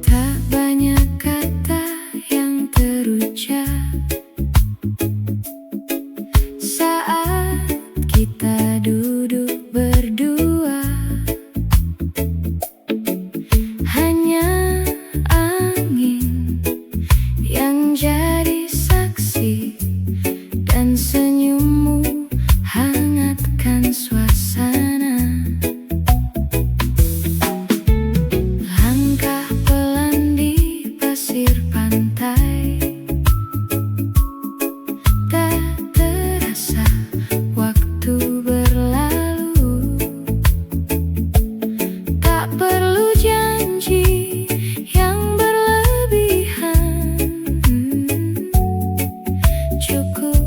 Tak banyak kata yang terucap saat kita duduk berdua. Hanya angin yang jadi saksi dan senyummu hangatkan suasana. Langkah pelan di pasir pantai, tak terasa waktu berlalu. Tak perlu janji yang berlebihan, cukup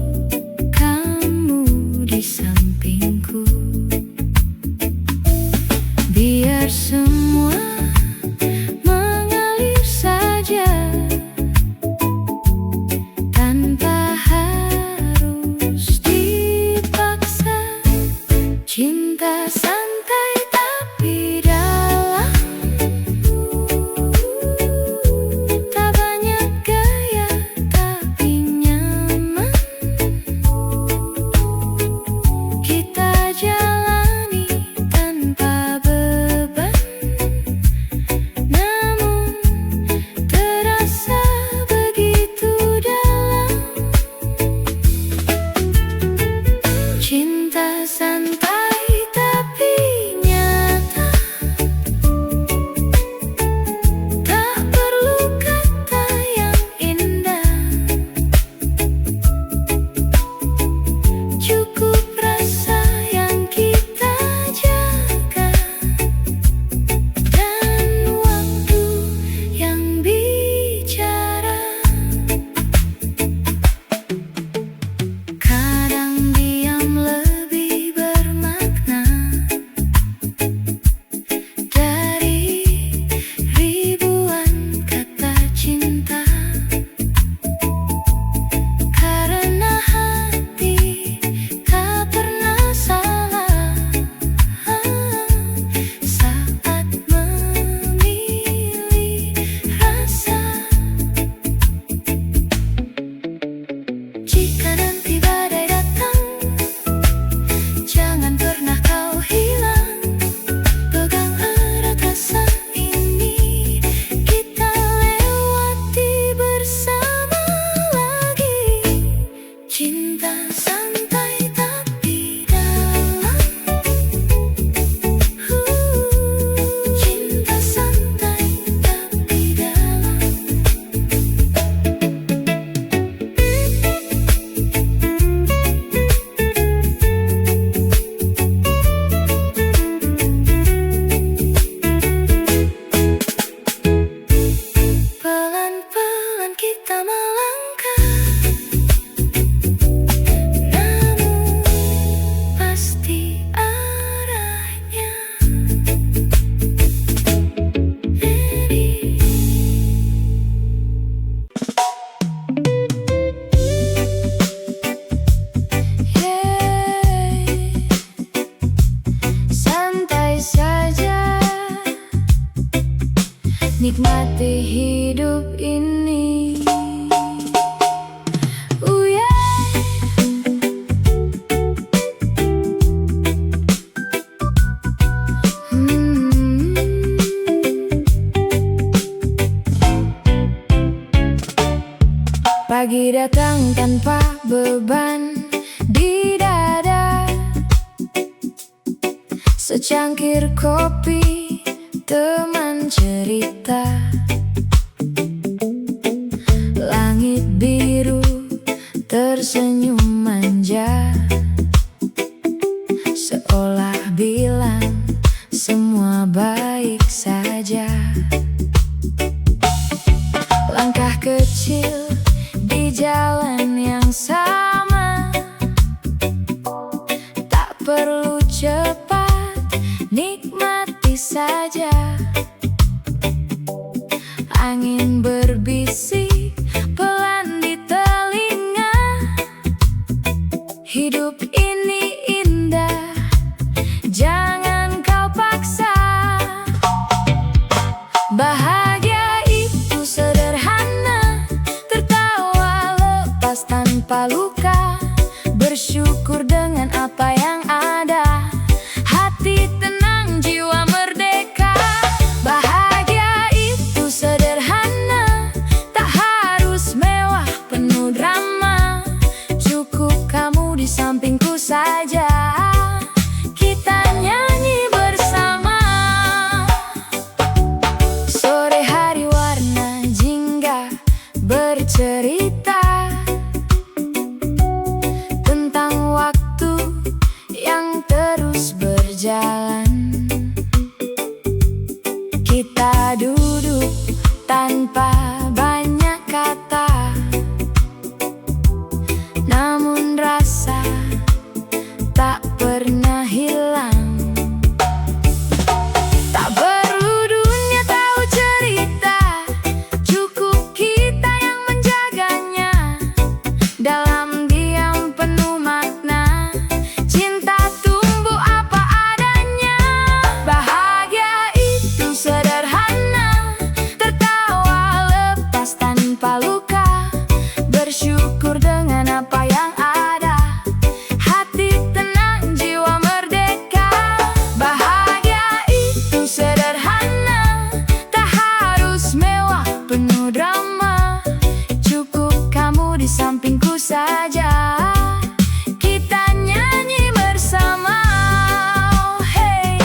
kamu di sampingku. Biar semua mengalir saja tanpa harus dipaksa. Cinta santai tapi dalam, tak banyak gaya tapi nyaman. Kita jalani tanpa beban, namun terasa begitu dalam. Cinta santai tapi nyata, tak perlu kata yang indah, cukup rasa yang kita jaga dan waktu yang bicara. Kadang diam lebih bermakna dari ribuan kata cinta, karena hati tak pernah salah saat memilih rasa. Jika nanti badai datang, jangan pernah kau hilang. Pegang erat rasa ini, kita lewati bersama lagi. Cinta santai tapi dalam, cinta santai tapi dalam. Pelan-pelan kita melangkah, namun pasti arahnya. Santai saja, nikmati hidup ini. Pagi datang tanpa beban di dada, secangkir kopi, teman cerita. Langit biru tersenyum manja, seolah bilang semua baik saja. Langkah kecil di jalan yang sama, tak perlu cepat, nikmati saja. Angin berbisik pelan di telinga, hidup ini indah, jangan kau paksa. bercerita tentang waktu yang terus berjalan. Kita duduk tanpa banyak kata, namun rasa tak pernah hilang. Tak perlu dunia tahu cerita, cukup kita yang menjaganya. Dalam diam penuh makna, cinta tumbuh apa adanya. Bahagia itu sederhana, tertawa lepas tanpa luka, bersyukur dengan apa yang ada, hati tenang, jiwa merdeka. Bahagia itu sederhana, tak harus mewah penuh drama, cukup kamu di sampingku saja, kita nyanyi bersama. Hey,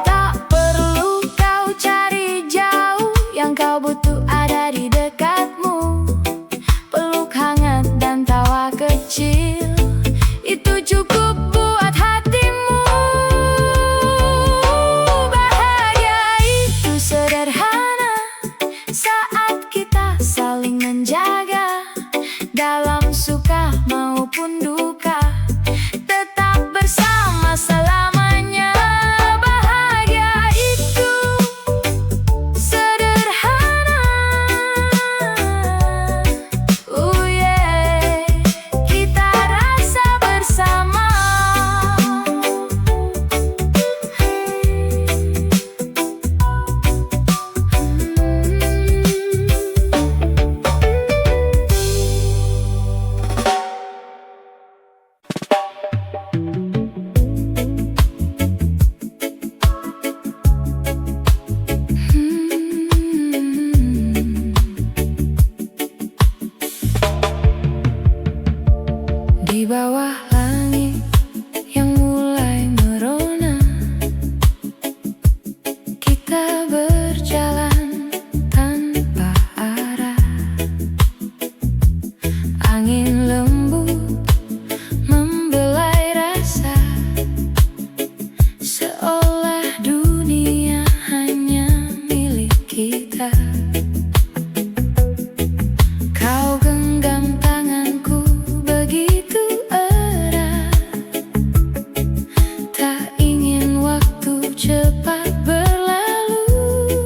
tak perlu kau cari jauh, yang kau butuh ada di dekatmu. Peluk hangat dan tawa kecil, itu cukup buat hatimu. Bahagia itu sederhana, saat kita saling menjaga, dalam suka maupun duka, tetap bersama selamanya. Bahagia itu sederhana, yeah, kita rasa bersama. Di bawah langit yang mulai merona, kita berjalan tanpa arah. Angin lembut membelai rasa, seolah dunia hanya milik kita. Kau genggam tanganku begitu erat, tak ingin waktu cepat berlalu.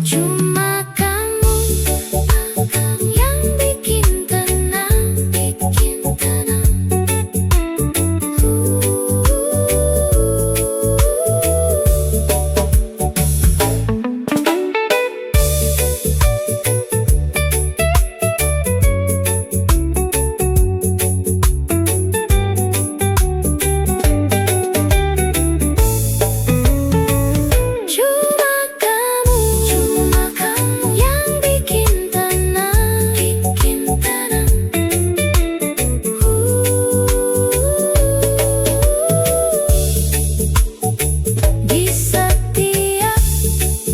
Cuma kamu yang bikin tenang, bikin tenang. Cuma kamu yang bikin tenang, bikin tenang. Di setiap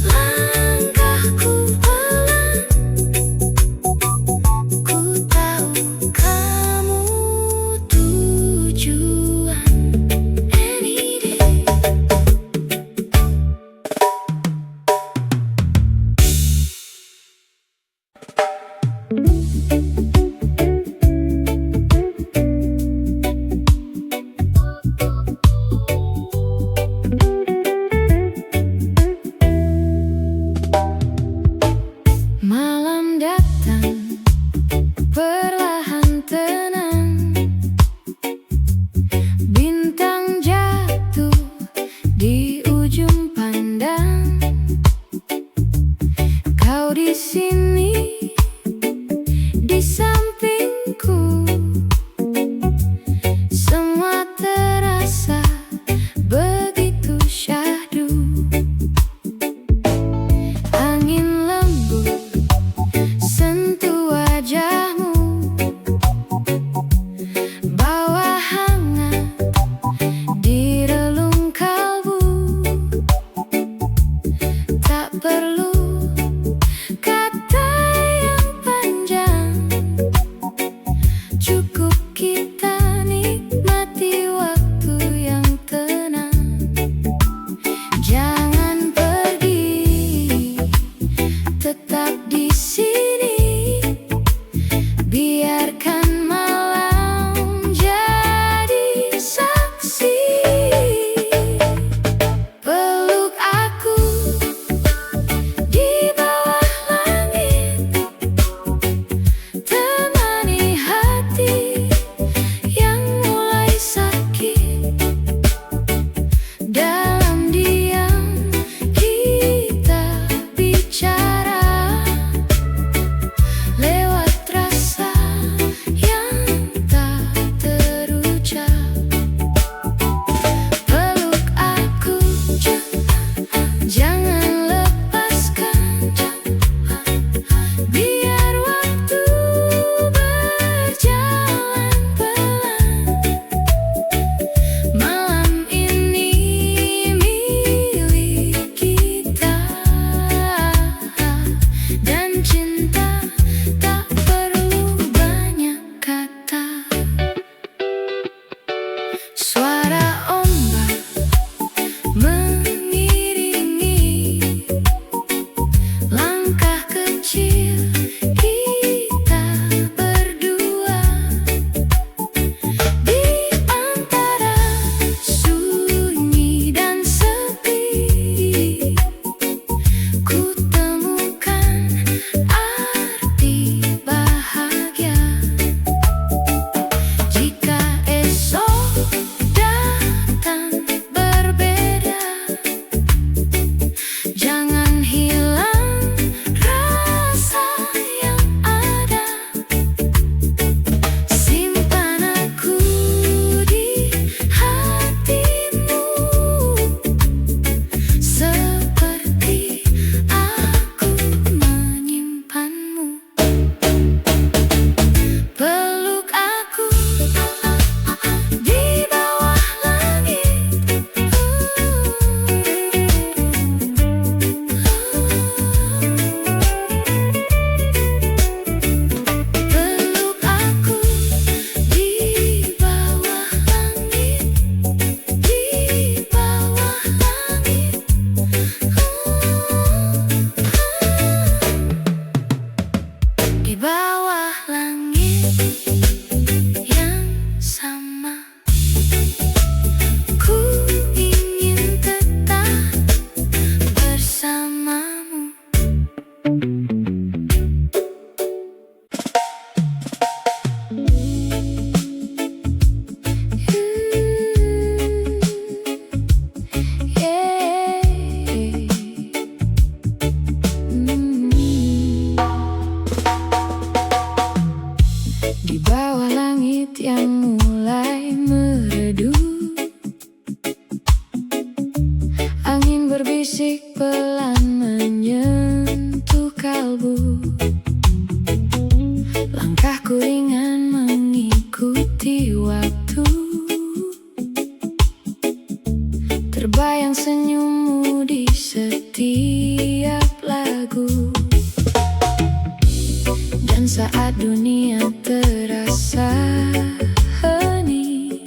langkahku pelan, ku tahu kamu tujuan. Any day. Malam datang, perlahan tenang. Bintang jatuh di ujung pandang. Kau di sini, di sampingku. Semua terasa begitu syahdu. Angin lembut sentuh wajahmu, bawa hangat di relung kalbu. Tak perlu kata yang panjang, cukup kita nikmati waktu yang tenang. Jangan pergi, tetap di sini. Biarkan malam jadi saksi. Peluk aku setiap lagu. Dan saat dunia terasa hening,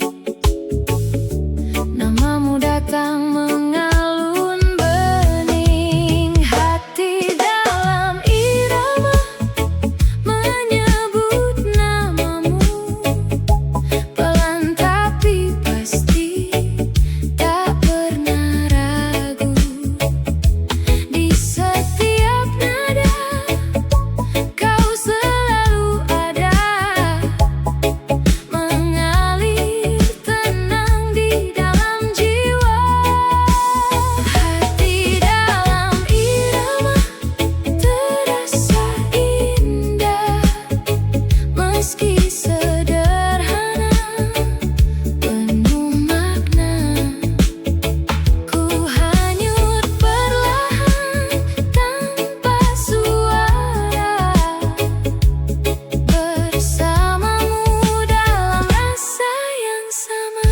namamu datang mengalun bening. Hati dalam irama menyebut namamu, pelan tapi pasti, tak pernah ragu. Di setiap nada kau selalu ada, mengalir tenang di dalam jiwa. Hati dalam irama terasa indah, meski sederhana, penuh makna. Ku hanyut perlahan tanpa suara, bersamamu dalam rasa yang sama.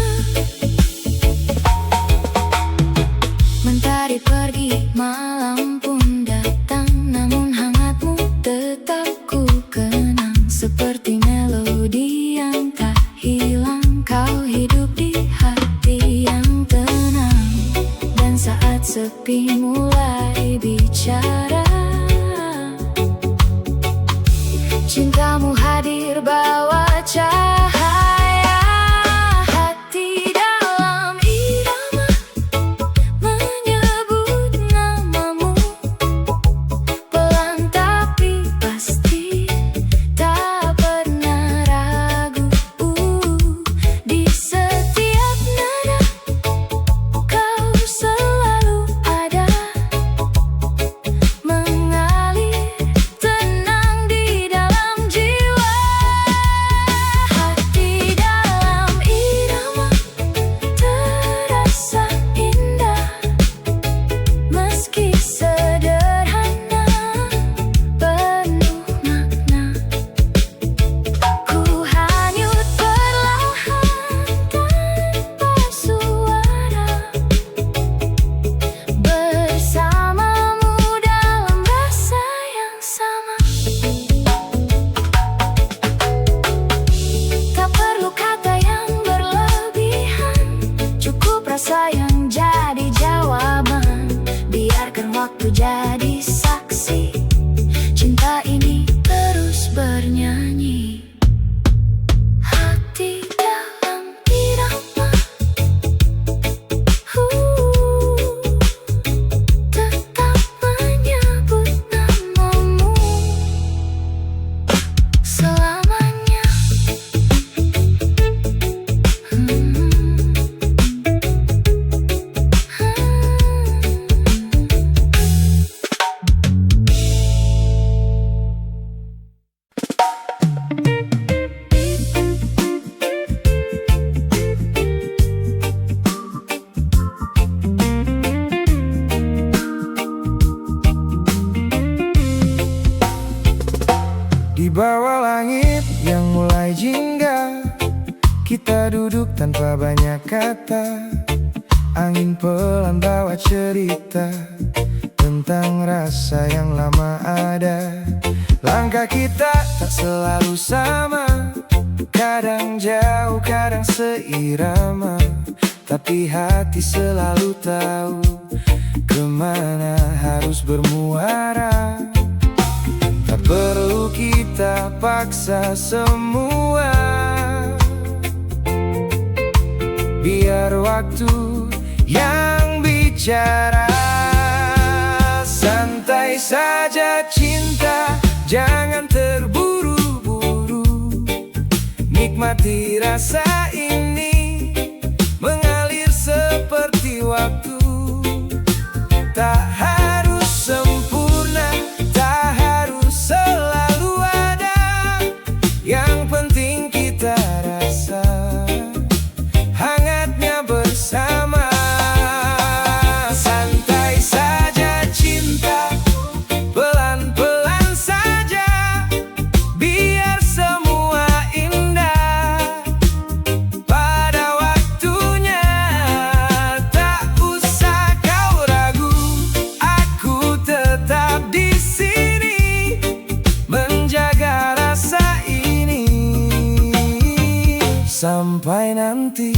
Mentari pergi, malam pun datang, namun hangatmu tetap ku kenang. Seperti melodi yang tak hilang, kau hidup di hati yang tenang. Dan saat sepi mulai bicara, cintamu hadir bawa cahaya. Hati dalam irama menyebut namamu, pelan tapi pasti, tak pernah ragu. Di setiap nada kau selalu ada, mengalir tenang di dalam jiwa. Hati dalam irama terasa indah, meski sederhana, penuh makna. Ku hanyut perlahan tanpa suara, bersamamu dalam rasa yang sama. Tak perlu kata yang berlebihan, cukup rasa yang jadi jawaban. Biarkan waktu jadi saksi, cinta ini terus bernyanyi. Hati dalam irama tetap menyebut namamu selamanya. Di bawah langit yang mulai jingga, kita duduk tanpa banyak kata. Angin pelan bawa cerita tentang rasa yang lama ada. Langkah kita tak selalu sama, kadang jauh, kadang seirama. Tapi hati selalu tahu kemana harus bermuara. Tak perlu kita paksa semua, biar waktu yang bicara. Santai saja cinta, jangan terburu-buru. Nikmati rasa ini, mengalir seperti waktu. Tak harus sempurna, tak harus selalu ada. Yang penting kita rasa hangatnya bersama. Santai saja cinta, pelan-pelan saja, biar semua indah. sampai nanti.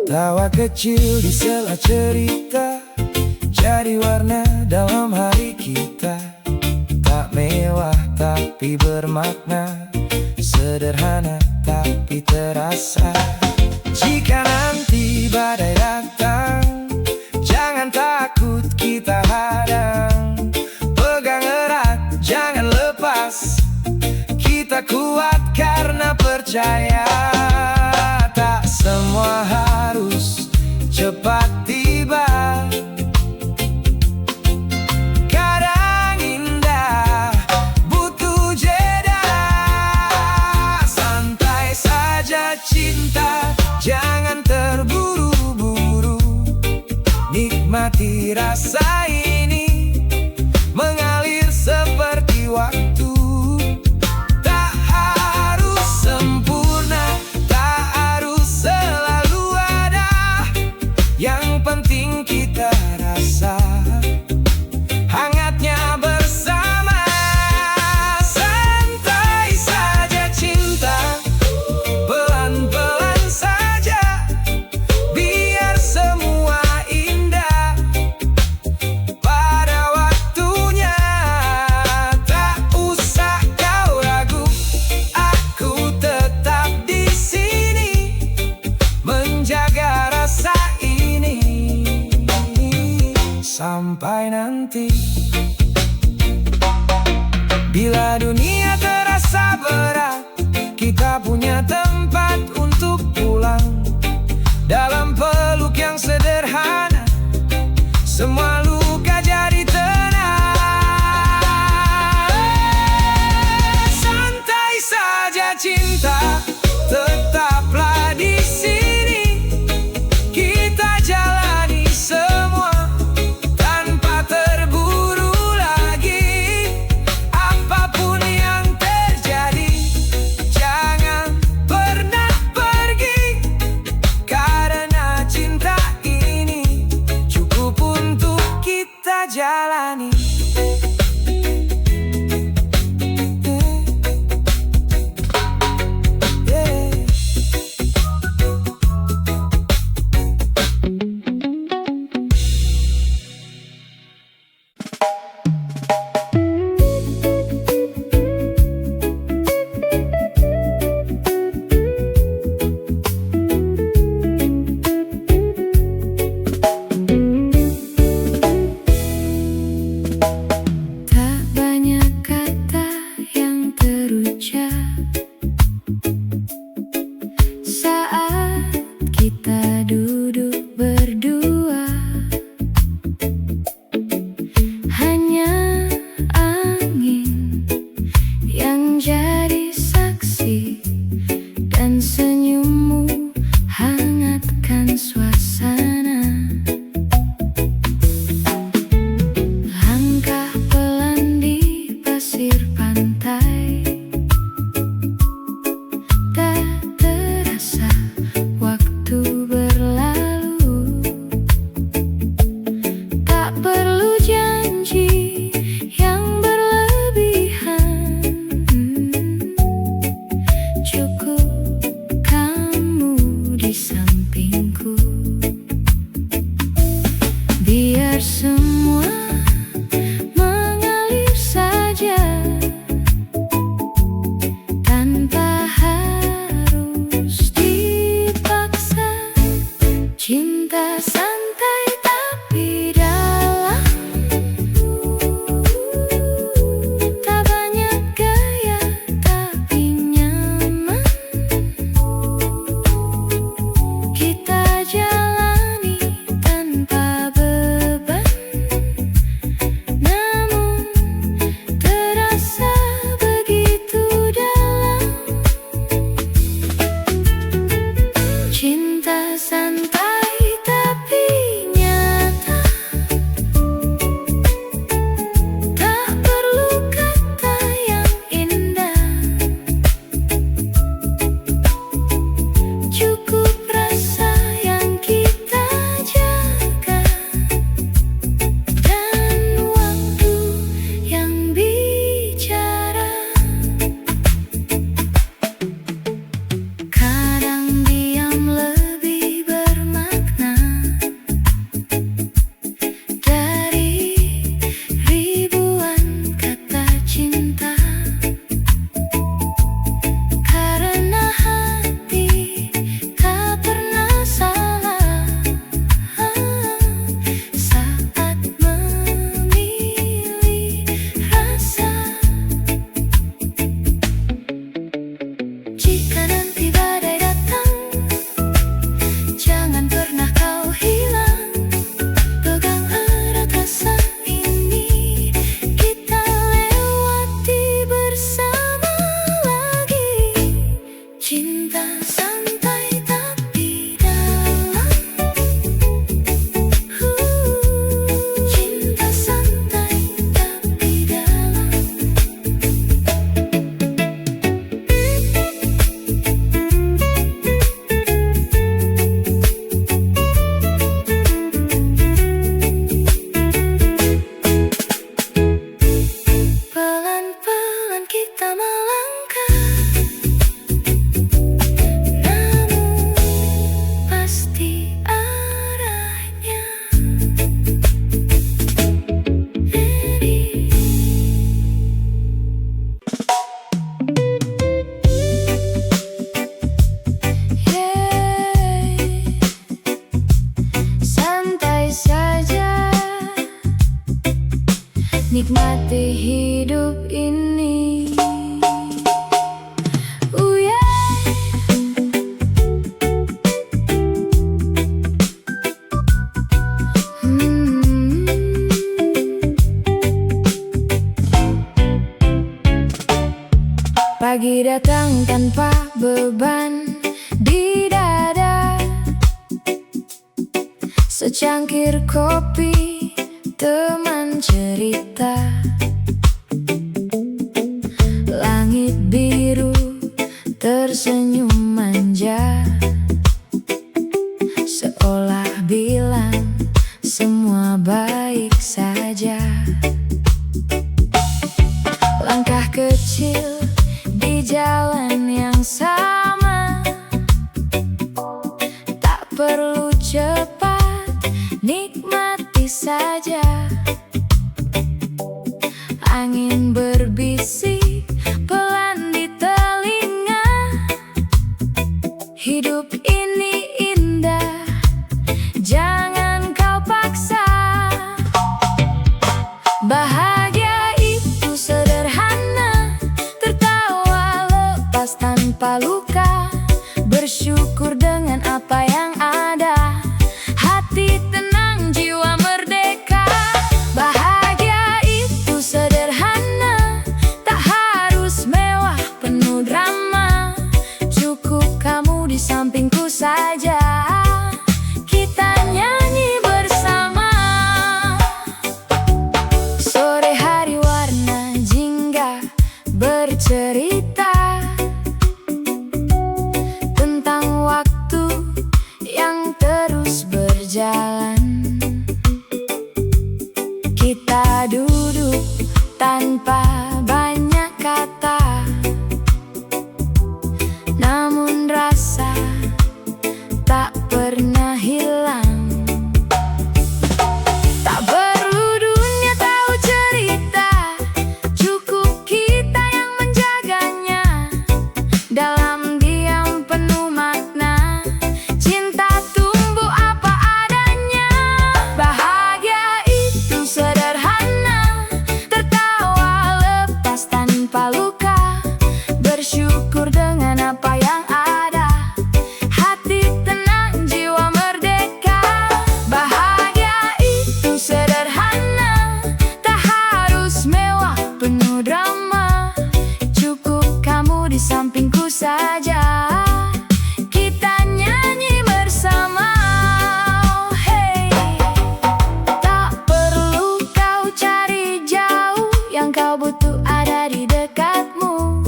Tawa kecil di sela cerita jadi warna dalam hari kita. Tak mewah tapi bermakna, sederhana tapi terasa. Jika nanti badai datang, jangan takut kita hadang. Pegang erat, jangan lepas, kita kuat karena percaya. Tak semua harus cepat tiba, kadang indah butuh jeda. Santai saja cinta, jangan terburu-buru. Nikmati rasa ini, mengalir seperti waktu. Tak harus sempurna, tak harus selalu ada. Yang penting kita rasa hangatnya bersama. Santai saja cinta, pelan-pelan saja, biar semua indah pada waktunya. Tak usah kau ragu, aku tetap di sini menjaga rasa ini sampai nanti. Bila dunia terasa berat, kita punya tempat untuk pulang. Dalam peluk yang sederhana, semua luka jadi tenang. Santai saja cinta, tetaplah di sini. Kita jalani semua tanpa terburu lagi. Apapun yang terjadi, jangan pernah pergi, karena cinta ini cukup untuk kita jalani. Tak banyak kata yang terucap saat kita duduk berdua. Hanya angin yang jadi saksi, dan senyummu hangatkan suasana. Langkah pelan di pasir pantai, tak terasa waktu berlalu. Tak perlu janji yang berlebihan, cukup kamu di sampingku. Biar semua mengalir saja, tanpa harus dipaksa. Cinta santai tapi dalam, tak banyak gaya tapi nyaman. Kita jalani tanpa beban, nikmati hidup ini. Yeah. Pagi datang tanpa beban di dada, secangkir kopi, teman cerita, langit biru tersenyum manja, seolah bilang semua baik saja. Langkah kecil di jalan yang sama, tak perlu cepat, nikmati saja. Angin berbisik pelan di telinga, hidup ini indah, jangan kau paksa. Bahagia itu sederhana, tertawa lepas tanpa luka, bersyukur dengan apa yang ada, hati tenang, jiwa merdeka. Bahagia itu sederhana, tak harus mewah penuh drama, cukup kamu di sampingku saja, kita nyanyi bersama. Sore hari warna jingga bercerita tentang waktu yang terus berjalan. Kita duduk tanpa banyak kata, namun rasa tak pernah hilang. Tak perlu dunia tahu cerita, cukup kita yang menjaganya. Dalam diam penuh makna, cinta tumbuh apa adanya. Bahagia itu sederhana, tertawa lepas tanpa luka, bersyukur dengan apa yang ada, hati tenang, jiwa merdeka. Bahagia itu sederhana, tak harus mewah penuh drama, cukup kamu di sampingku saja, kita nyanyi bersama. Hey, tak perlu kau cari jauh, yang kau butuh ada di dekatmu.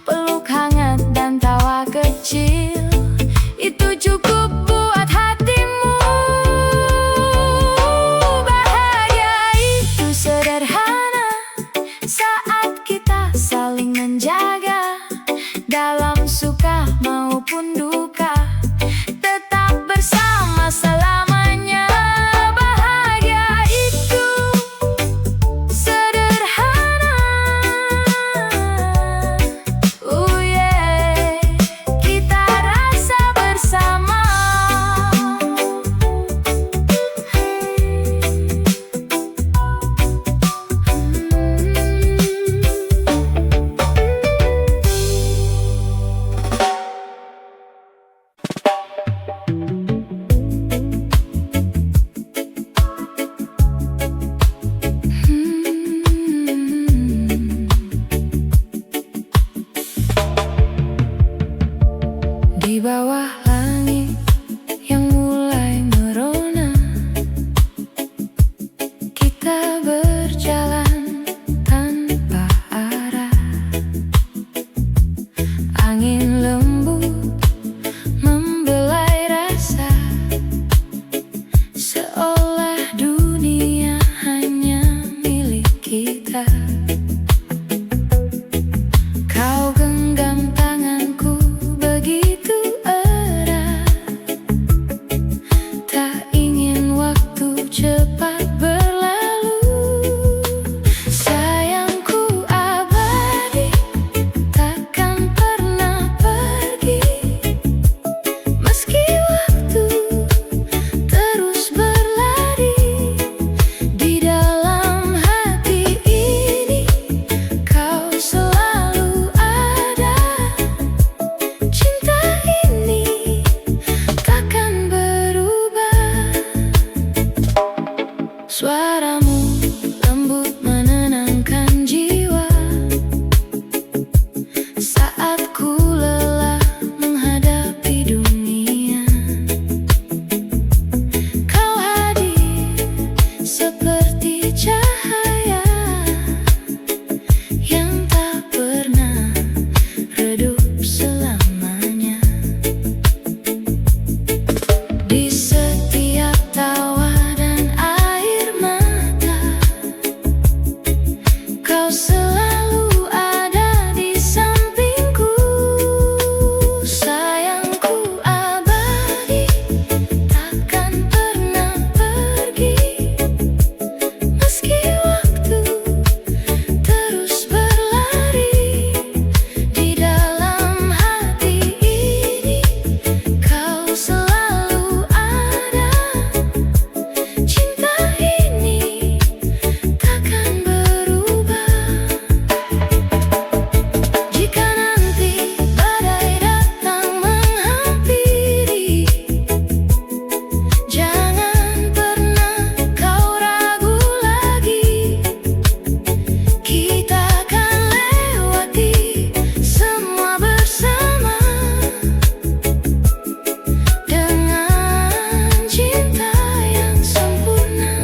Peluk hangat dan tawa kecil, itu cukup buat hatimu. Bahagia itu sederhana, saat kita saling menjaga, dalam suka maupun duka, tetap bersama selamanya. Bahagia itu sederhana, yeah, kita rasa bersama. Di bawah langit yang mulai merona, kita berjalan tanpa arah. Angin lembut membelai rasa, seolah dunia hanya milik kita. Kau genggam tanganku begitu erat, tak ingin waktu cepat berlalu. Suaramu lembut menenangkan jiwa saat ku lelah menghadapi dunia. Kau hadir seperti cahaya yang tak pernah redup selamanya. Di setiap tawa dan air mata, kau selalu ada di sampingku. Sayangku abadi, takkan pernah pergi, meski waktu terus berlari. Di dalam hati ini kau selalu ada. Cinta ini takkan berubah. Jika nanti badai datang menghampiri, jangan pernah kau ragu lagi. Kita akan lewati semua bersama dengan cinta yang sempurna.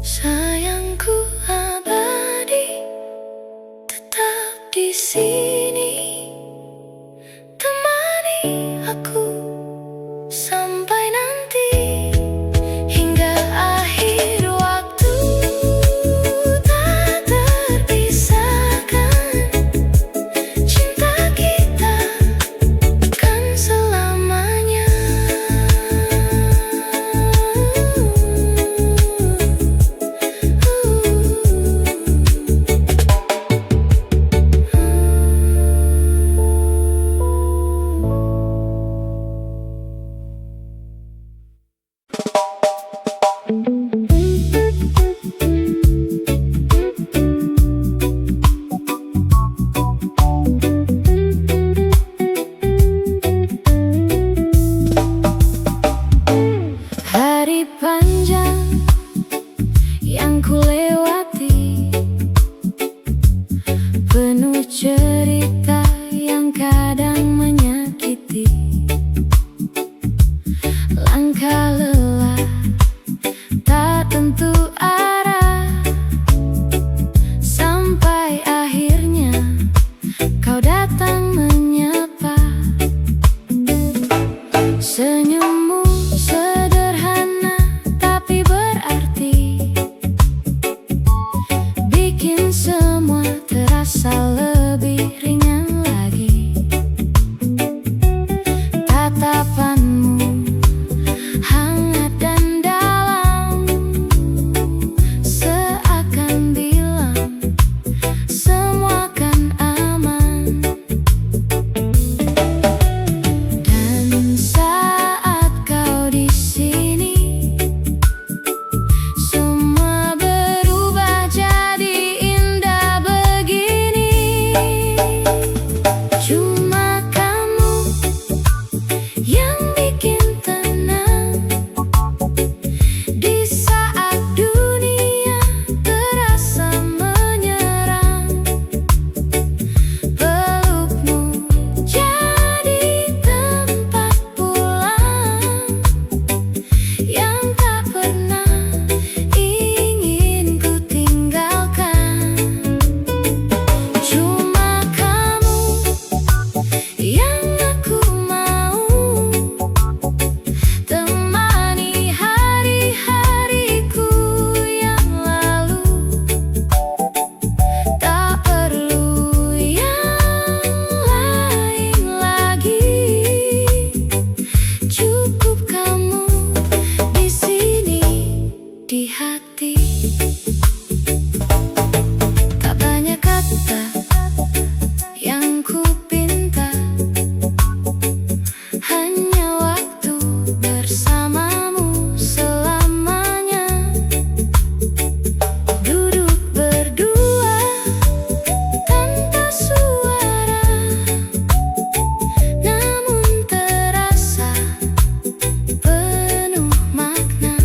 Sayangku abadi, tetap di sini, temani aku sampai nanti, hingga akhir waktu. Tak terpisahkan, cinta kita kan selamanya. Hari panjang yang ku lewati, penuh cerita yang kadang menyakiti. Langkah lelah, tak tentu arah, sampai akhirnya kau datang menyapa. Senyummu sederhana tapi berarti, bikin semua terasa lebih ringan lagi. Tatapanmu hangat dan dalam, seakan bilang semua kan aman. Dan saat kau di sini, semua berubah jadi indah begini. Cuma kamu yang bikin tenang di saat dunia terasa menyerang. Pelukmu jadi tempat pulang yang tak pernah ingin ku tinggalkan. Cuma kamu yang aku mau temani hari-hariku yang lalu. Tak perlu yang lain lagi, cukup kamu di sini, di hati. Tak banyak kata yang ku pinta, hanya waktu bersamamu selamanya. Duduk berdua tanpa suara, namun terasa penuh makna.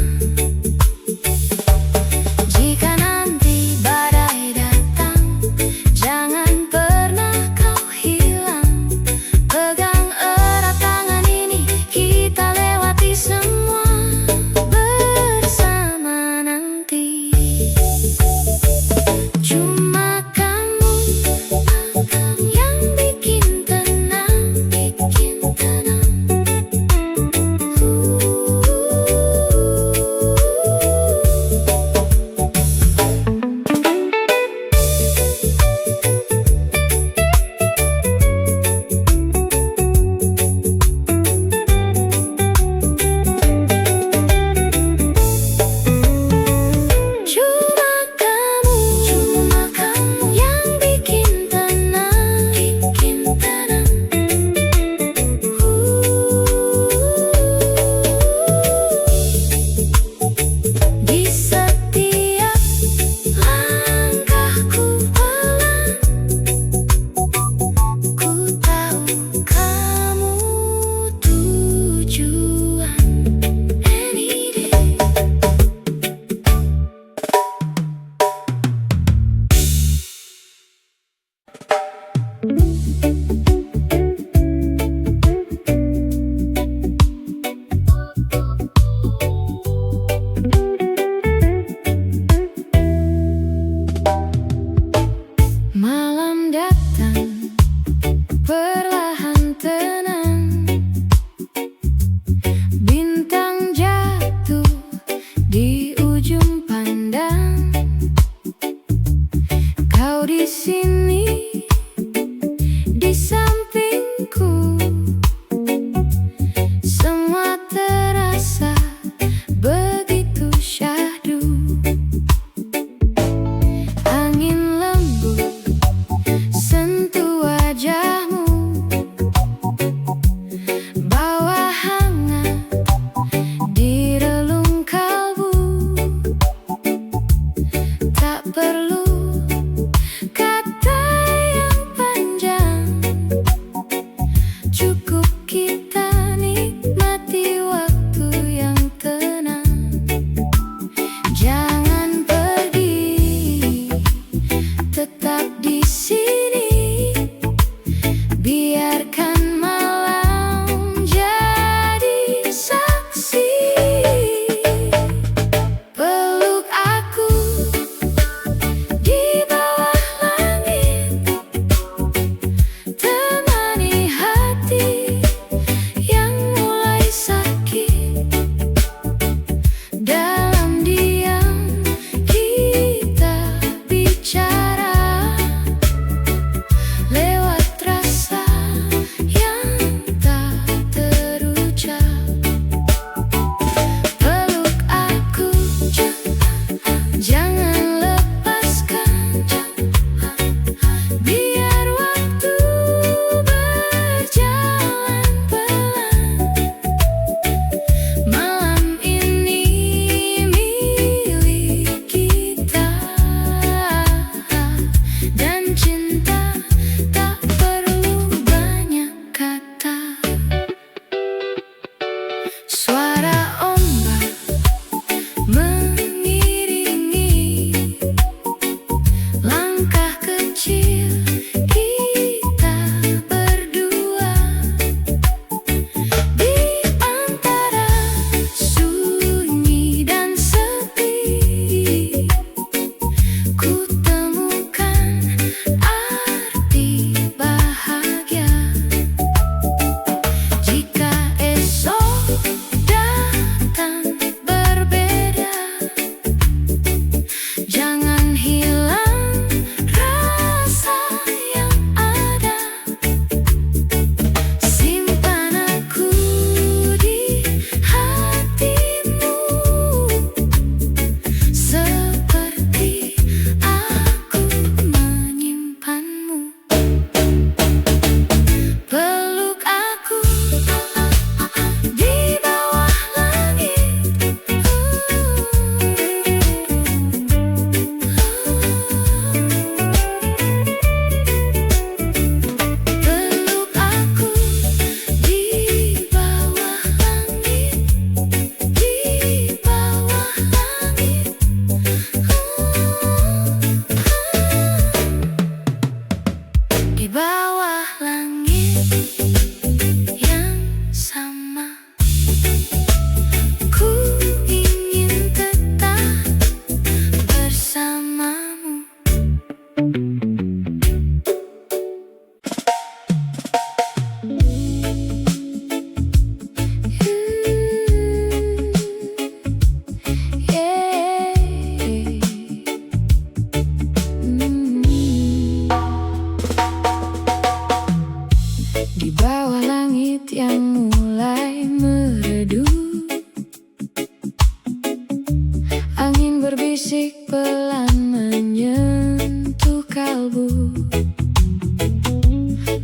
pelan menyentuh kalbu.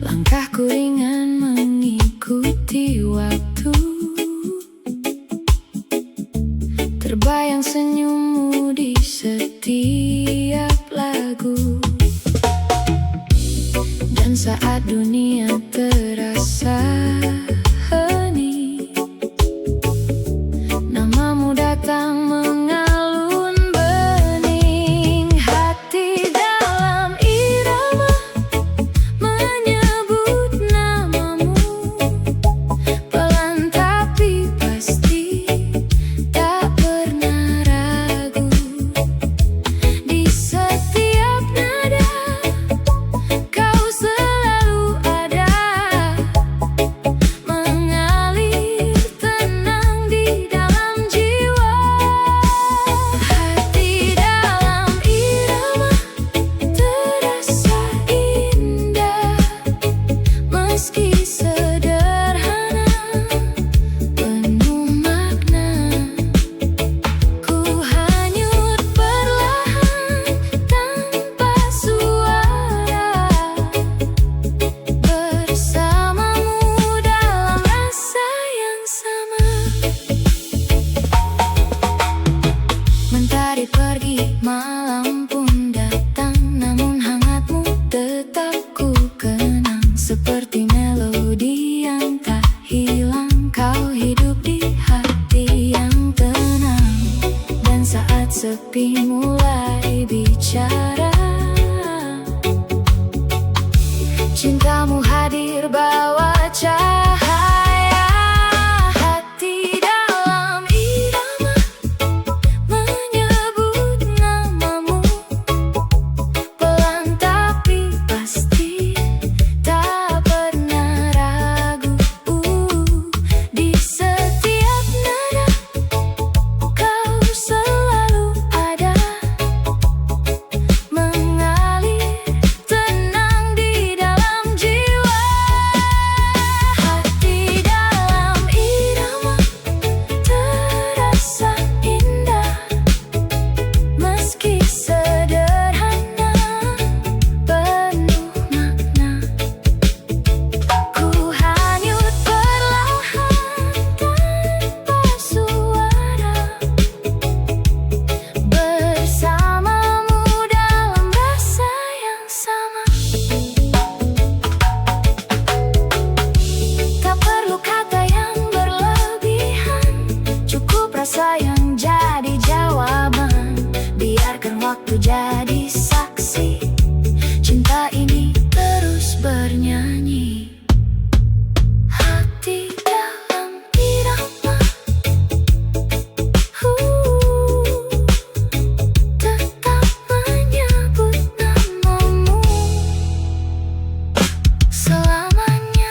Langkahku ringan mengikuti waktu. Terbayang senyummu di setiap lagu. Dan saat dunia terasa hening, namamu datang mengalun bening. Hati dalam irama menyebut namamu, pelan tapi pasti, tak pernah ragu. Di setiap nada kau selalu ada, mengalir tenang di dalam jiwa. Hati dalam irama terasa indah, meski sederhana, penuh makna. Ku hanyut perlahan tanpa suara, bersamamu dalam rasa yang sama. Mentari pergi, malam pun datang, namun hangatmu tetap ku kenang. Seperti melodi yang tak hilang, kau hidup di hati yang tenang. Dan saat sepi mulai bicara, cintamu hadir bawa cahaya. Hati dalam irama menyebut namamu, pelan tapi pasti, tak pernah ragu. Di setiap nada kau selalu ada, mengalir tenang di dalam jiwa. Hati dalam irama terasa indah, meski sederhana, penuh makna. Ku hanyut perlahan tanpa suara, bersamamu dalam rasa yang sama. Tak perlu kata yang berlebihan, cukup rasa yang jadi jawaban. Biarkan waktu jadi saksi, cinta ini terus bernyanyi. Hati dalam irama tetap menyebut namamu selamanya.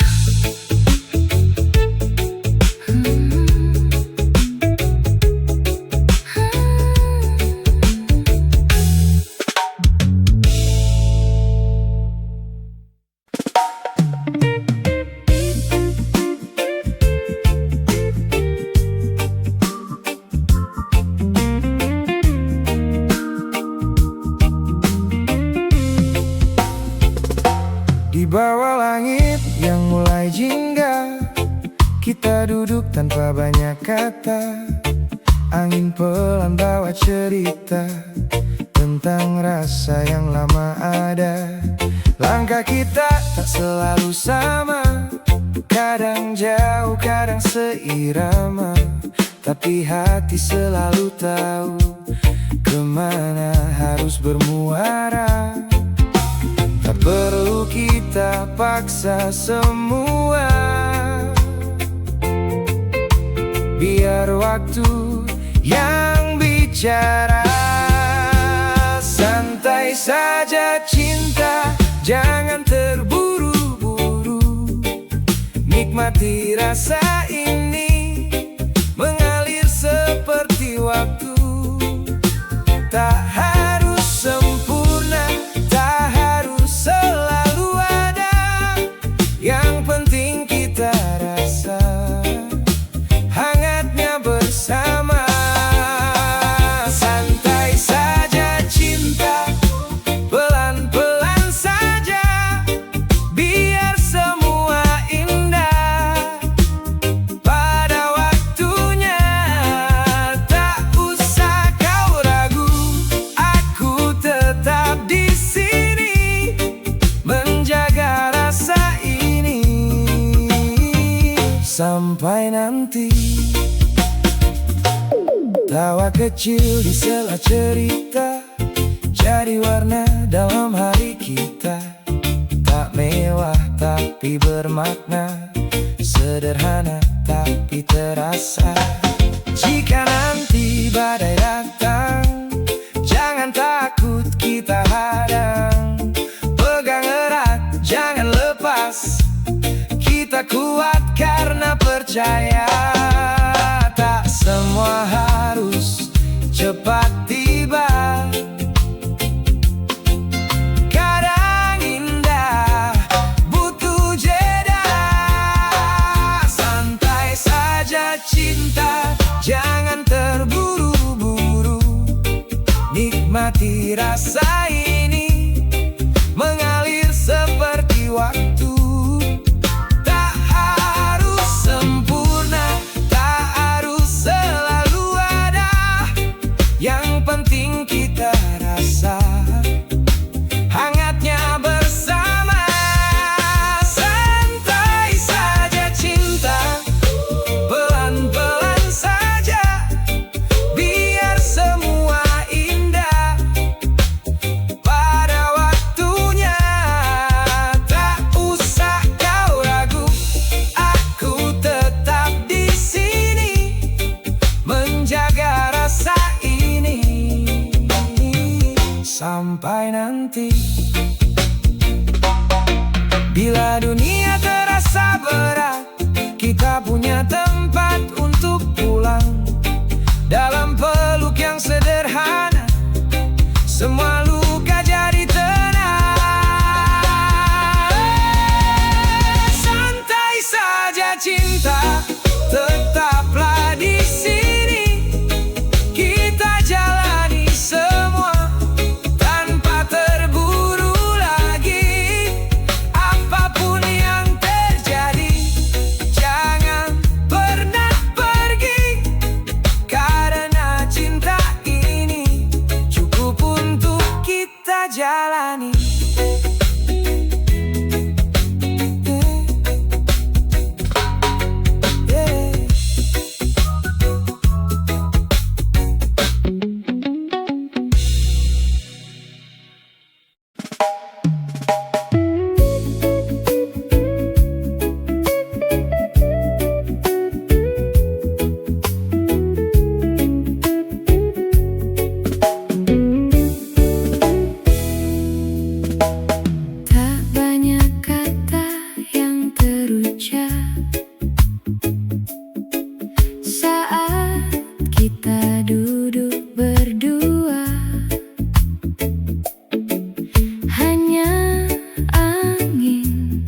Di bawah langit yang mulai jingga, kita duduk tanpa banyak kata. Angin pelan bawa cerita tentang rasa yang lama ada. Langkah kita tak selalu sama, kadang jauh, kadang seirama. Tapi hati selalu tahu kemana harus bermuara. Tak perlu kita paksa semua, biar waktu yang bicara. Santai saja cinta, jangan terburu-buru. Nikmati rasa ini, mengalir seperti waktu. Tak harus sempurna, tak harus selalu ada. Yang penting kita rasa hangatnya bersama. Santai saja sampai nanti. Tawa kecil di sela cerita jadi warna dalam hari kita. Tak mewah tapi bermakna, sederhana tapi terasa. Jika nanti badai datang, jangan takut kita hadang. Pegang erat, jangan lepas, kita kuat karena percaya. Tak semua harus cepat tiba, kadang indah butuh jeda. Santai saja cinta, jangan terburu-buru. Nikmati rasa ini, mengalir seperti waktu. Tak harus sempurna, tak harus selalu ada. Yang penting kita rasa hangatnya bersama. Santai saja cinta, pelan-pelan saja, biar semua indah pada waktunya. Tak usah kau ragu, aku tetap di sini menjaga rasa ini sampai nanti. Bila dunia terasa berat, kita punya tempat untuk pulang. Dalam peluk yang sederhana, semua luka jadi tenang. Santai saja cinta, tetaplah di sini. Kita jalani semua tanpa terburu lagi. Apapun yang terjadi, jangan pernah pergi, karena cinta ini cukup untuk kita jalani. Tak banyak kata yang terucap saat kita duduk berdua. Hanya angin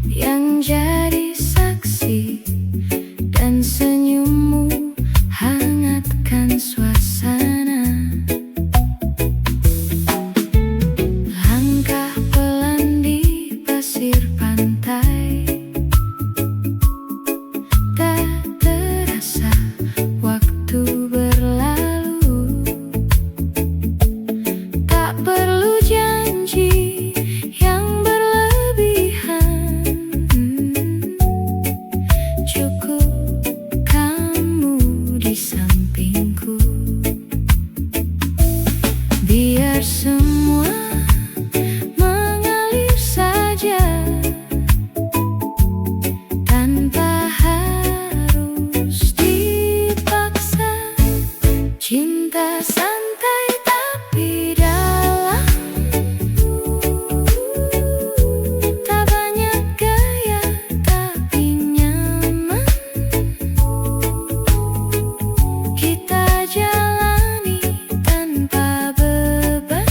yang jadi saksi, dan senyummu hangatkan suasana. Langkah pelan di pasir pantai, tak terasa waktu berlalu. Tak perlu janji yang berlebihan, cukup kamu di sampingku. Biar semua mengalir saja, tanpa harus dipaksa. Cinta santai tapi dalam, tak banyak gaya tapi nyaman. Kita jalani tanpa beban,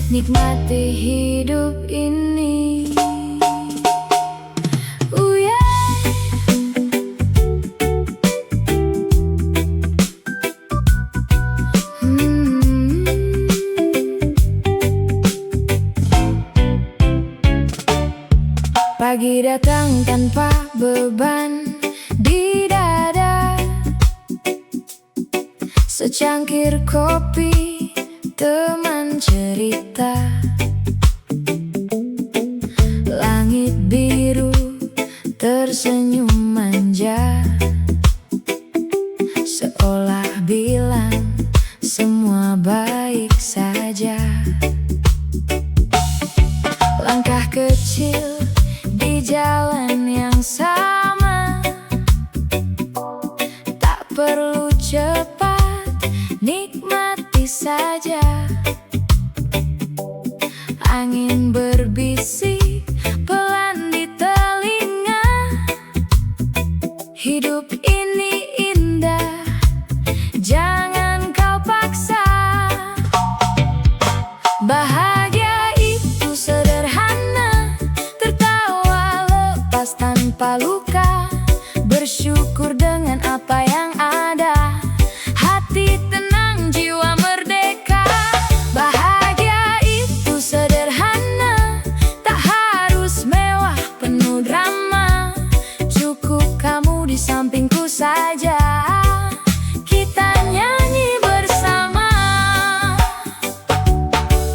nikmati hidup ini. Yeah. Pagi datang tanpa beban di dada, secangkir kopi, teman cerita, langit biru tersenyum manja, seolah bilang semua baik saja. Langkah kecil di jalan yang sama, tak perlu cepat, nikmati saja. Angin berbisik pelan di telinga, hidup ini indah, jangan kau paksa. Bahagia itu sederhana, tertawa lepas tanpa luka, bersyukur dengan apa yang ada, hati tenang, jiwa merdeka. Bahagia itu sederhana, tak harus mewah penuh drama, cukup kamu di sampingku saja, kita nyanyi bersama.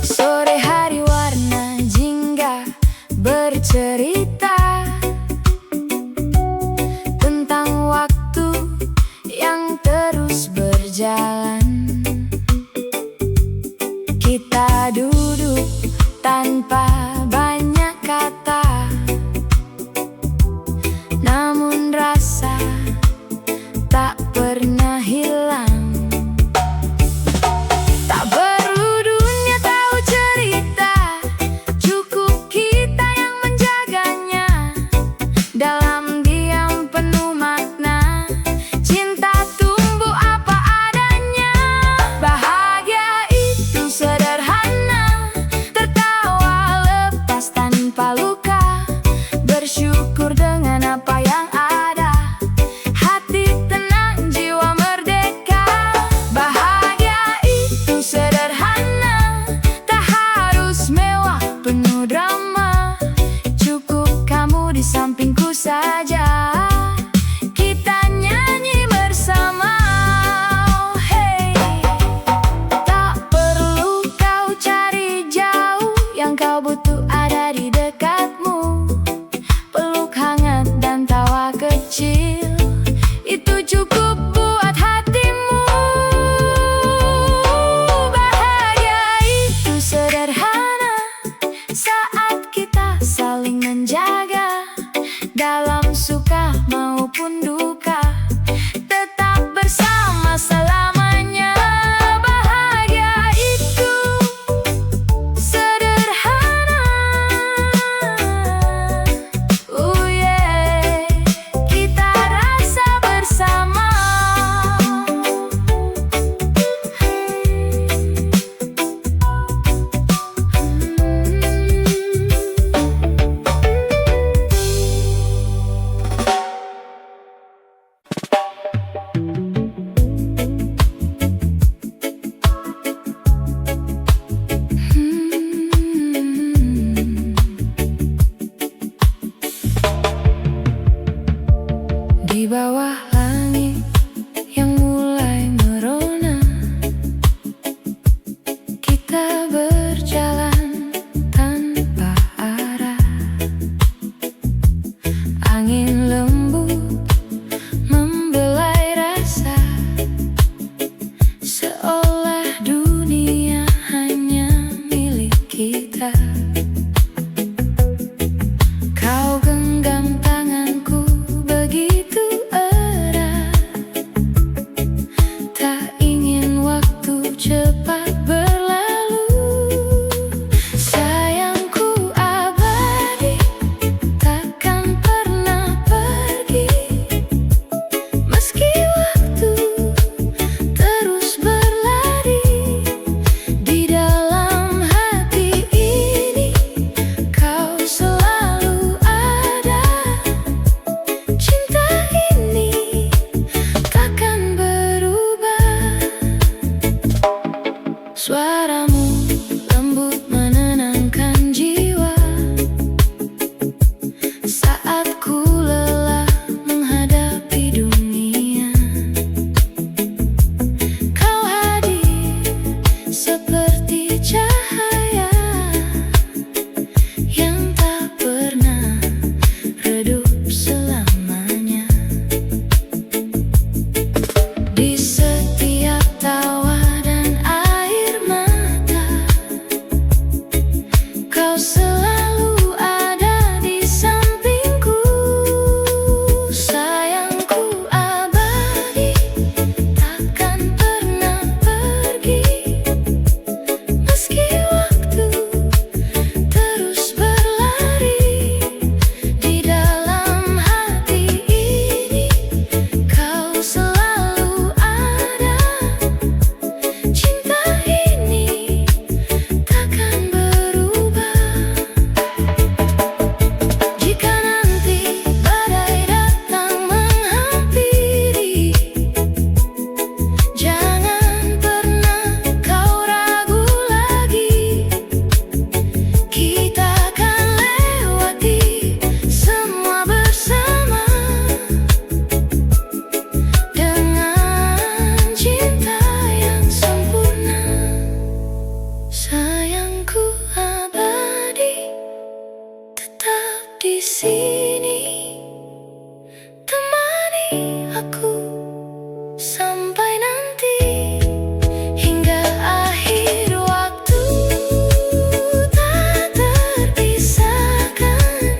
Sore hari warna jingga bercerita tentang waktu yang terus berjalan. Kita duduk tanpa banyak kata, namun rasa tak pernah hilang. Tak perlu dunia tahu cerita, cukup kita yang menjaganya. Dalam diam penuh makna, cinta tumbuh apa adanya. Bahagia itu sederhana, tertawa lepas tanpa luka, bersyukur dengan apa yang ada, hati tenang, jiwa merdeka. Bahagia itu sederhana, tak harus mewah penuh drama, cukup kamu di sampingku saja, kita nyanyi bersama. Hey, tak perlu kau cari jauh, yang kau butuh ada di dekatmu. Peluk hangat dan tawa kecil, itu cukup buat hatimu. Bahagia itu sederhana, saat kita saling menjaga, dalam suka maupun duka, tetap bersama selamanya. Bahagia itu sederhana, yeah, kita rasa bersama. Di bawah langit yang mulai merona, kita berjalan tanpa arah. Angin lembut membelai rasa, seolah dunia hanya milik kita. Kau genggam tanganku begitu erat, tak ingin waktu cepat berlalu. Sayangku abadi, takkan pernah pergi, meski waktu terus berlari di dalam hati. Suaramu lembut menenangkan jiwa saat ku lelah menghadapi dunia. Kau hadir seperti cahaya yang tak pernah redup selamanya. Di setiap tawa dan air mata, kau selalu ada di sampingku. Sayangku abadi, takkan pernah pergi, meski waktu terus berlari. Di dalam hati ini kau selalu ada. Cinta ini takkan berubah. Jika nanti badai datang menghampiri, jangan pernah kau ragu lagi. Kita akan lewati semua bersama dengan cinta yang sempurna. Sayangku abadi, tetap di sini, temani aku sampai nanti, hingga akhir waktu. Tak terpisahkan,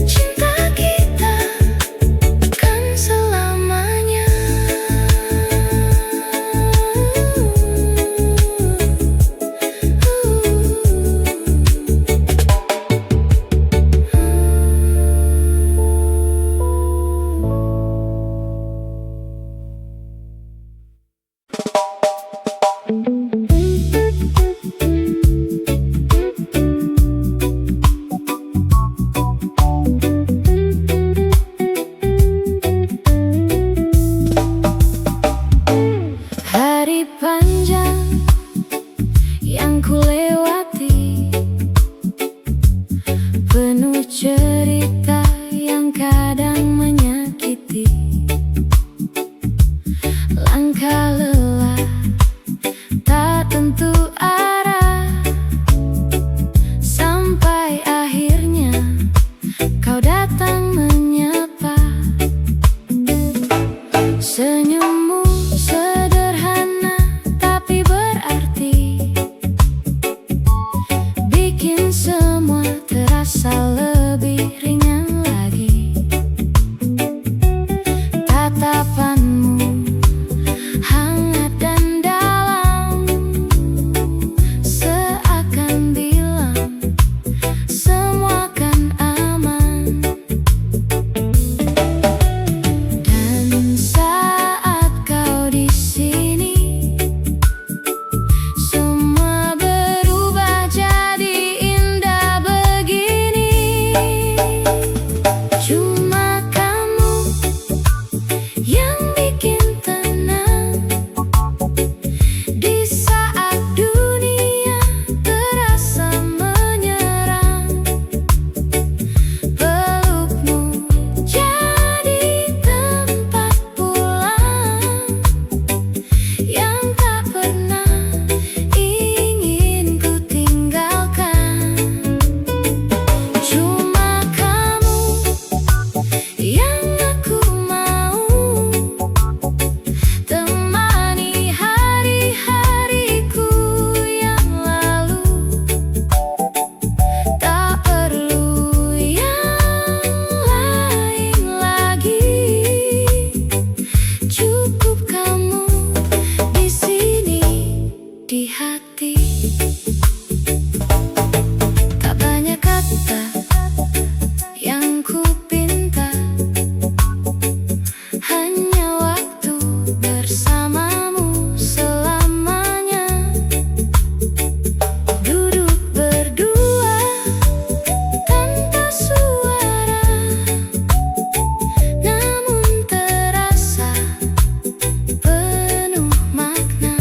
cinta kita kan selamanya. Hari panjang yang ku lewati, penuh cerita yang kadang menyakiti. Langkah lelah, tak tentu arah, sampai akhirnya kau datang menyapa. Senyummu sederhana tapi berarti, bikin semua terasa lebih ringan lagi. Tatapanmu hangat dan dalam, seakan bilang semua kan aman. Dan saat kau di sini, semua berubah jadi indah begini. Cuma kamu yang bikin tenang di saat dunia terasa menyerang. Pelukmu jadi tempat pulang yang tak pernah ingin ku tinggalkan. Cuma kamu yang aku mau temani hari-hariku yang lalu. Tak perlu yang lain lagi, cukup kamu di sini, di hati. Tak banyak kata yang ku pinta, hanya waktu bersamamu selamanya. Duduk berdua tanpa suara, namun terasa penuh makna.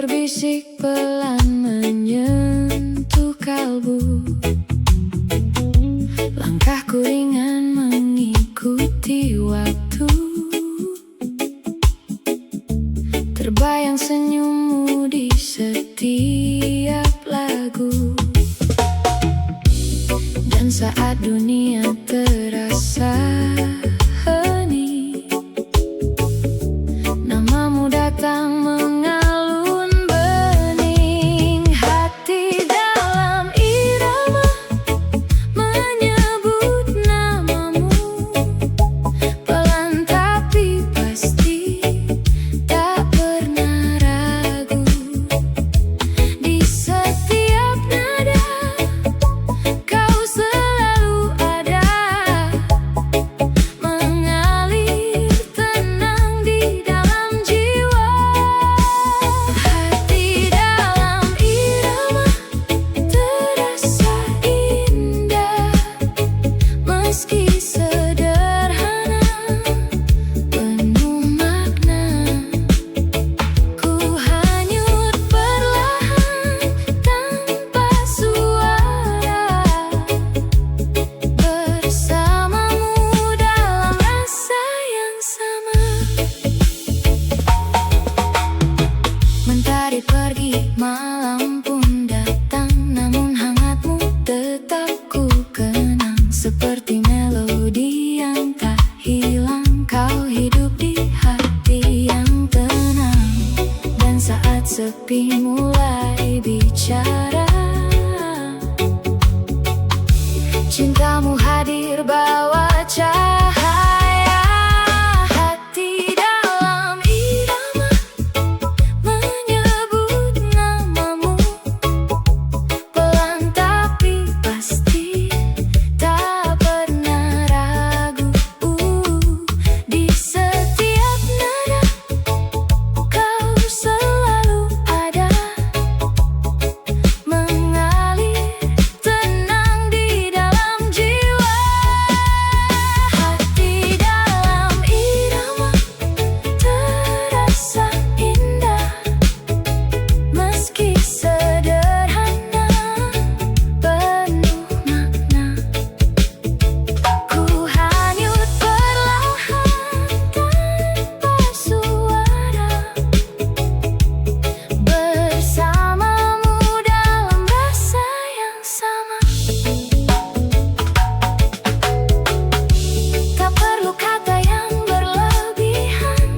berbisik pelan menyentuh kalbu. Langkahku ringan mengikuti waktu. Terbayang senyummu di setiap lagu. Dan saat dunia terasa hening, namamu datang mengalun bening. Hati dalam irama menyebut namamu, pelan tapi pasti, tak pernah ragu. Di setiap nada kau selalu ada, mengalir tenang di dalam jiwa. Hati dalam irama terasa indah, meski sederhana, penuh makna. Ku hanyut perlahan tanpa suara, bersamamu dalam rasa yang sama. Mentari pergi, malam pun datang, namun hangatmu tetap ku kenang. Seperti melodi yang tak hilang, kau hidup di hati yang tenang. Dan saat sepi mulai bicara, cintamu hadir bawa cahaya. Hati dalam irama menyebut namamu, pelan tapi pasti, tak pernah ragu. Di setiap nada kau selalu ada, mengalir tenang di dalam jiwa. Hati dalam irama terasa indah, meski sederhana, penuh makna. Ku hanyut perlahan tanpa suara, bersamamu dalam rasa yang sama. Tak perlu kata yang berlebihan,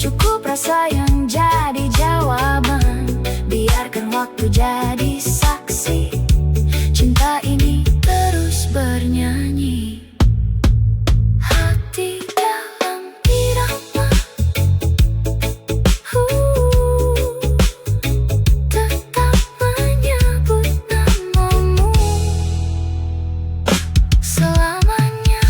cukup rasa yang jadi jawaban. Biarkan waktu jadi saksi, cinta ini terus bernyanyi. Hati dalam irama tetap menyebut namamu selamanya.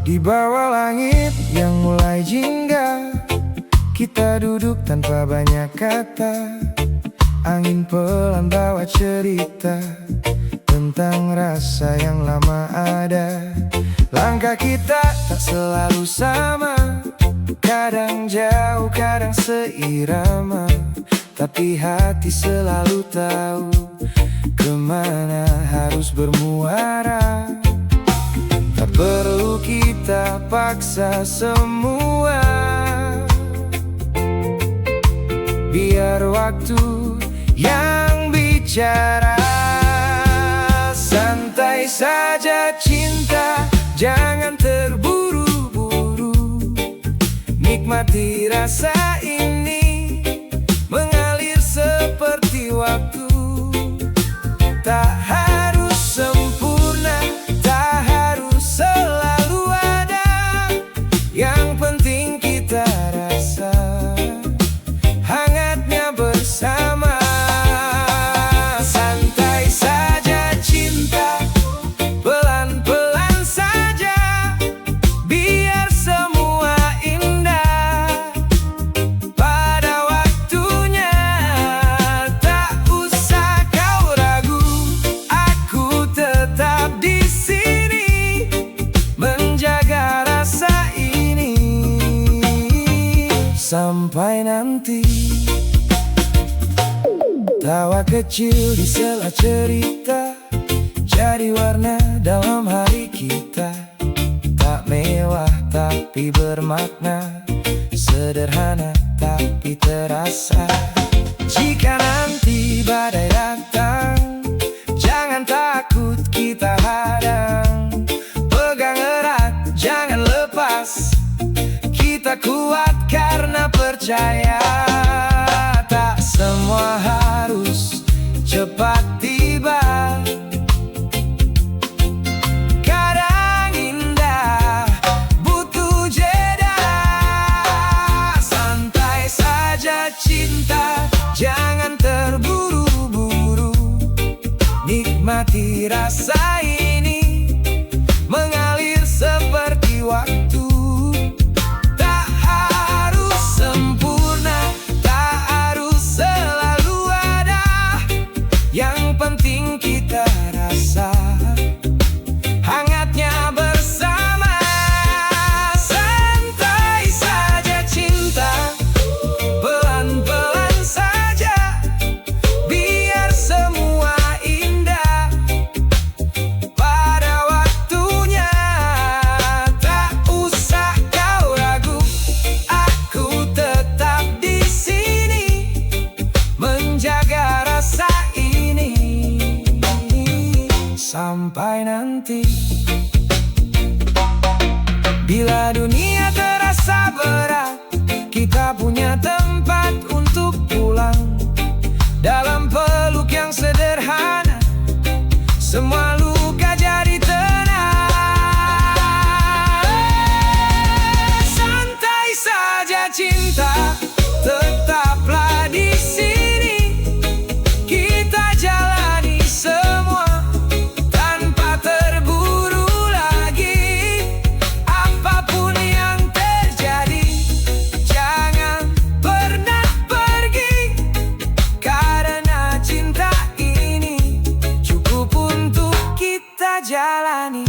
Di bawah langit yang mulai jingga, kita duduk tanpa banyak kata. Angin pelan bawa cerita tentang rasa yang lama ada. Langkah kita tak selalu sama, kadang jauh, kadang seirama. Tapi hati selalu tahu kemana harus bermuara. Tak perlu kita paksa semua, biar waktu yang bicara. Santai saja cinta, jangan terburu-buru. Nikmati rasa ini, mengalir seperti waktu. Tak harus sempurna, tak harus selalu ada. Yang penting kita rasa hangatnya bersama. Santai sampai nanti. Tawa kecil di sela cerita jadi warna dalam hari kita. Tak mewah tapi bermakna, sederhana tapi terasa. Jika nanti badai datang, jangan takut kita hadang. Pegang erat, jangan lepas, kita kuat karena percaya. Tak semua harus cepat tiba, kadang indah butuh jeda. Santai saja cinta, jangan terburu-buru. Nikmati rasa ini, mengalir seperti waktu. Tak harus sempurna, tak harus selalu ada. Yang penting kita rasa hangatnya bersama. Santai saja cinta, pelan-pelan saja, biar semua indah pada waktunya. Tak usah kau ragu, aku tetap di sini menjaga rasa ini sampai nanti. Bila dunia terasa berat, kita punya tempat untuk pulang. Dalam peluk yang sederhana, semua luka jadi tenang. Santai saja cinta, tetaplah di sini. Kita jalani semua tanpa terburu lagi. Apapun yang terjadi, jangan pernah pergi, karena cinta ini cukup untuk kita jalani.